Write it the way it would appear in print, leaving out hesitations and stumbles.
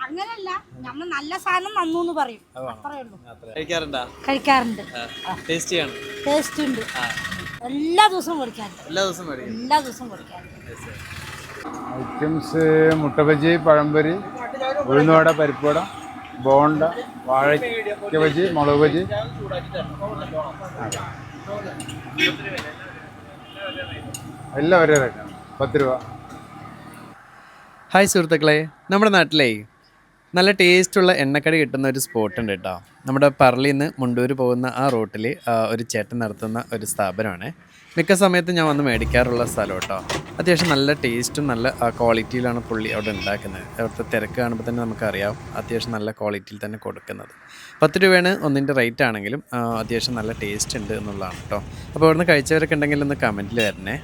അങ്ങനല്ല, നമ്മൾ നല്ല സാധനം നന്നു എന്ന് പറയും, അത്രേ ഉള്ളൂ. കഴിക്കാറുണ്ട്. ടേസ്റ്റ് ഉണ്ട്. എല്ലാ ദിവസവും മേടിക്കാറുണ്ട്. എല്ലാ ദിവസവും മേടിക്കാറുണ്ട്. ഐറ്റംസ് മുട്ട ബജി, പഴംപൊരി, ഉഴുന്നുവട, പരിപ്പുവട, ബോണ്ട, വാഴയ്ക്ക ബജി, മുളക് ബജി. എല്ലാം ഒരേ റേറ്റാണ്, 10 രൂപ. ഹായ് സുഹൃത്തുക്കളെ, നമ്മുടെ നാട്ടിലേ നല്ല ടേസ്റ്റുള്ള എണ്ണക്കടി കിട്ടുന്ന ഒരു സ്പോട്ട് ഉണ്ട് കേട്ടോ. നമ്മുടെ പറളിയിൽ നിന്ന് മുണ്ടൂർ പോകുന്ന ആ റൂട്ടിൽ ഒരു ചേട്ടൻ നടത്തുന്ന ഒരു സ്ഥാപനമാണ്. മിക്ക സമയത്തും ഞാൻ വന്ന് മേടിക്കാറുള്ള സ്ഥലം കേട്ടോ. അത്യാവശ്യം നല്ല ടേസ്റ്റും നല്ല ക്വാളിറ്റിയിലാണ് പുള്ളി അവിടെ ഉണ്ടാക്കുന്നത്. അവിടുത്തെ തിരക്ക് കാണുമ്പോൾ തന്നെ നമുക്കറിയാം അത്യാവശ്യം നല്ല ക്വാളിറ്റിയിൽ തന്നെ കൊടുക്കുന്നത്. 10 രൂപയാണ് ഒന്നിൻ്റെ റേറ്റ് ആണെങ്കിലും അത്യാവശ്യം നല്ല ടേസ്റ്റ് ഉണ്ട് എന്നുള്ളതാണ് കേട്ടോ. അപ്പോൾ അവിടുന്ന് കഴിച്ചവരൊക്കെ ഉണ്ടെങ്കിൽ ഒന്ന് കമൻറ്റിൽ വരണേ.